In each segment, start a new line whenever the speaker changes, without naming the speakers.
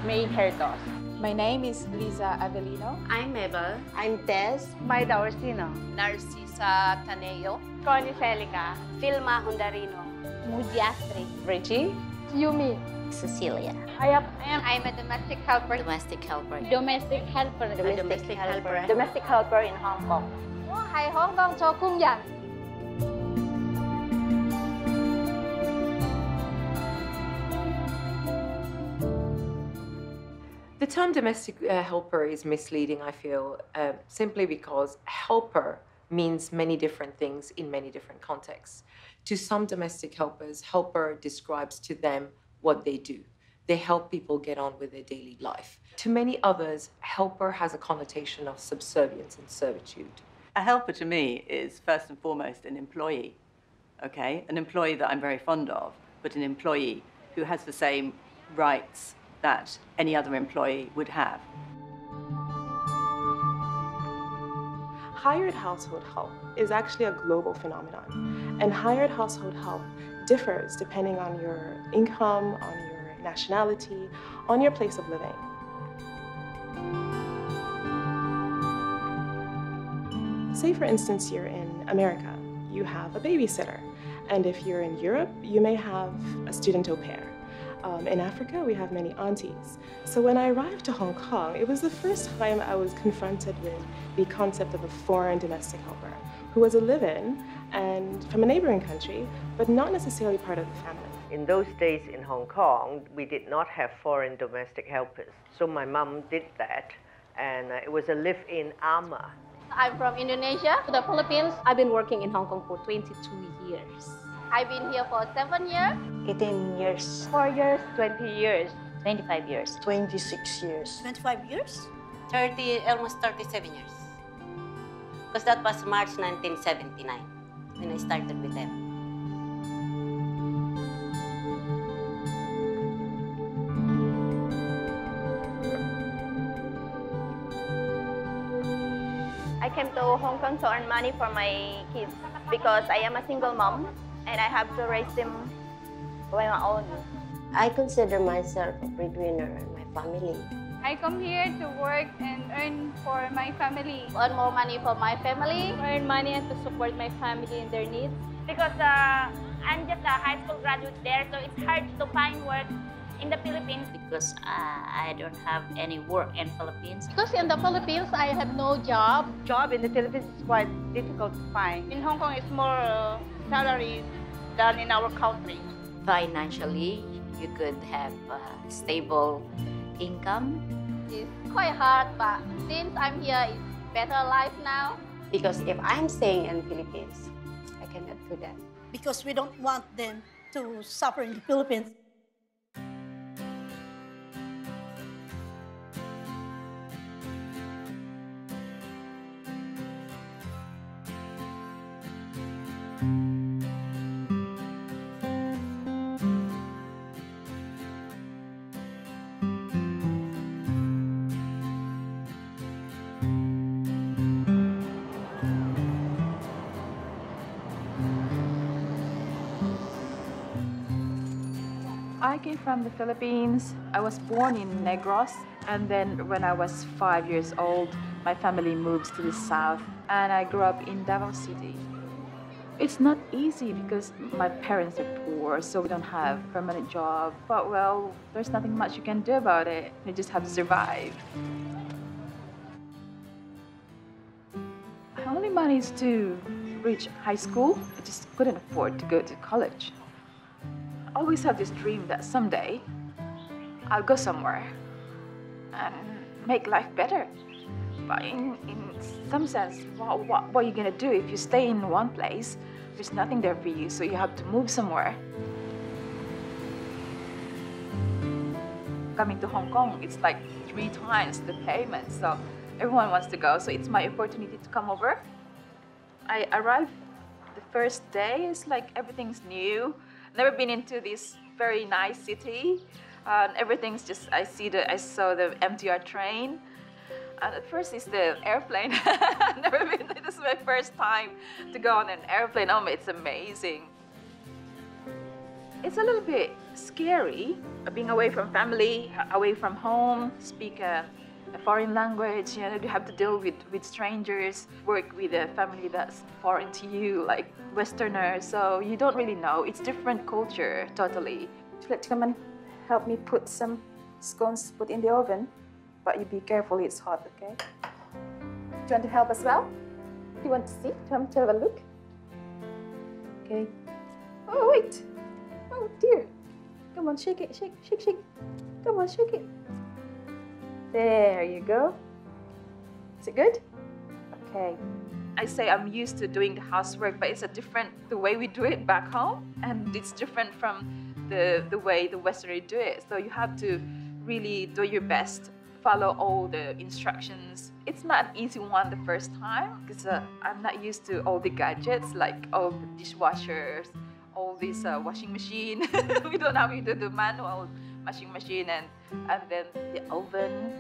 made her toast.
My name is Liza Avelino.
I'm Mabel.
I'm Tess.
Maida Orsino.
Narcisa Taneo.
Connie Celica.
Filma Hondarino.
Moody Astrid.
Richie.
Yumi.
Cecilia.
I'm
a domestic helper.
Domestic helper.
Domestic helper.
Domestic helper.
domestic helper in Hong Kong.
Hay Hong Kong cho công dân.
The term domestic helper is misleading, I feel, simply because helper means many different things in many different contexts. To some domestic helpers, helper describes to them what they do. They help people get on with their daily life. To many others, helper has a connotation of subservience and servitude.
A helper to me is first and foremost an employee, okay? An employee that I'm very fond of, but an employee who has the same rights that any other employee would have.
Hired household help is actually a global phenomenon, and hired household help differs depending on your income, on your nationality, on your place of living. Say, for instance, you're in America, you have a babysitter, and if you're in Europe, you may have a student au pair. In Africa, we have many aunties. So when I arrived to Hong Kong, it was the first time I was confronted with the concept of a foreign domestic helper, who was a live-in and from a neighboring country, but not necessarily part of the family.
In those days in Hong Kong, we did not have foreign domestic helpers. So my mom did that, and it was a live-in ama.
I'm from Indonesia, the Philippines.
I've been working in Hong Kong for 22 years.
I've been here for 7 years.
18 years.
4 years, 20 years.
25 years.
26 years.
25 years? Almost 37 years. Because that was March 1979 when I started with them.
I came to Hong Kong to earn money for my kids because I am a single mom and I have to raise them by my own.
I consider myself a breadwinner in my family.
I come here to work and earn for my family.
Earn more money for my family.
Earn money and to support my family in their needs.
Because I'm just a high school graduate there, so it's hard to find work in the Philippines.
Because I don't have any work in Philippines.
Because in the Philippines, I have no job.
Job in the Philippines is quite difficult to find. In Hong Kong, it's more salary than in our country.
Financially, you could have a stable income.
It's quite hard, but since I'm here, it's better life now.
Because if I'm staying in Philippines, I cannot do that.
Because we don't want them to suffer in the Philippines.
I came from the Philippines. I was born in Negros, and then when I was 5 years old, my family moved to the south, and I grew up in Davao City. It's not easy because my parents are poor, so we don't have a permanent job. But well, there's nothing much you can do about it. You just have to survive. I only managed to reach high school. I just couldn't afford to go to college. I always have this dream that someday I'll go somewhere and make life better. But in some sense, what are you gonna do if you stay in one place? There's nothing there for you, so you have to move somewhere. Coming to Hong Kong, it's like 3 times the payment, so everyone wants to go, so it's my opportunity to come over. I arrived the first day, it's like everything's new. Never been into this very nice city. Everything's just, I saw the MTR train. And at first it's the airplane. Never been, this is my first time to go on an airplane. Oh, it's amazing. It's a little bit scary, being away from family, away from home, speak a foreign language, you know, you have to deal with strangers, work with a family that's foreign to you, like Westerners, so you don't really know. It's different culture, totally. Would you like to come and help me put some scones put in the oven? But you be careful, it's hot, okay? Do you want to help as well? Do you want to see? Do you want to have a look? Okay. Oh, wait. Oh, dear. Come on, shake it, shake, shake, shake. Come on, shake it. There you go. Is it good? Okay. I say I'm used to doing the housework, but it's the way we do it back home, and it's different from the way the Westerners do it. So you have to really do your best, follow all the instructions. It's not an easy one the first time, because I'm not used to all the gadgets, like all the dishwashers, all this washing machine. We don't have the manual washing machine, and then the oven.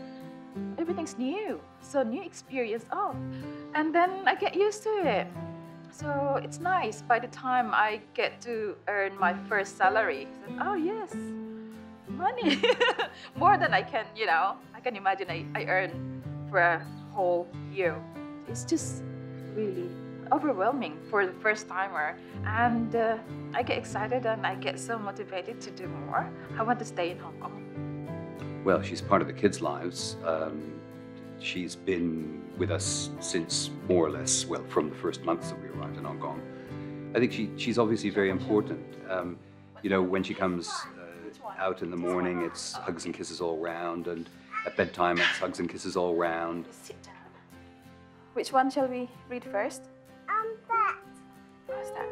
Everything's new, so new experience. Oh, and then I get used to it. So it's nice. By the time I get to earn my first salary, oh yes, money. More than I can, you know, I can imagine I earn for a whole year. It's just really overwhelming for the first timer. And I get excited and I get so motivated to do more. I want to stay in Hong Kong.
Well, she's part of the kids' lives. She's been with us since more or less, well, from the first months that we arrived in Hong Kong. I think she's obviously very important. You know, when she comes out in the morning, it's hugs and kisses all round, and at bedtime, it's hugs and kisses all round.
Sit down. Which one shall we read first?
That.
What's that?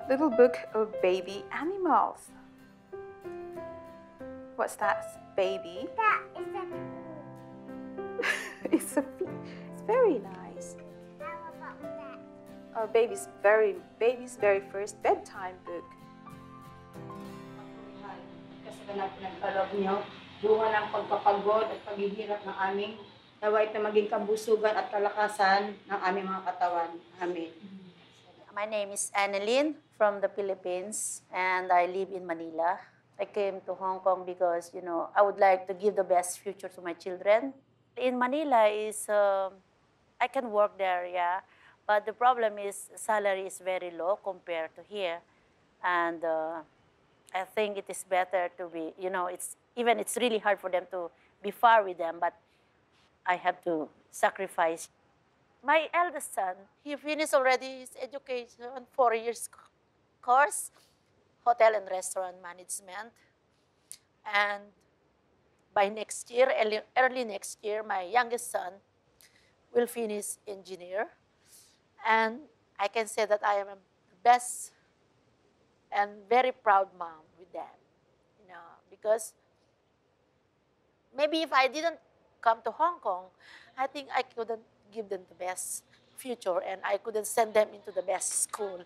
Little Book of Baby Animals. What's that, baby?
That is a
It's very nice.
How about that?
Our baby's very first bedtime book.
Kasi ganap pinagkaloob niyo, bunga ng pagpapagod at paghihirap ng aming nawait na maging kabusugan at kalakasan ng aming mga katawan. Amen.
My name is Annalyn from the Philippines, and I live in Manila. I came to Hong Kong because, you know, I would like to give the best future to my children. In Manila I can work there, yeah, but the problem is salary is very low compared to here, and I think it is better to be, you know, it's really hard for them to be far with them, but I have to sacrifice. My eldest son, he finished already his education, 4 years course, hotel and restaurant management. And by next year, early next year, my youngest son will finish engineer. And I can say that I am the best and very proud mom with them, you know, because maybe if I didn't come to Hong Kong, I think I couldn't give them the best future and I couldn't send them into the best school.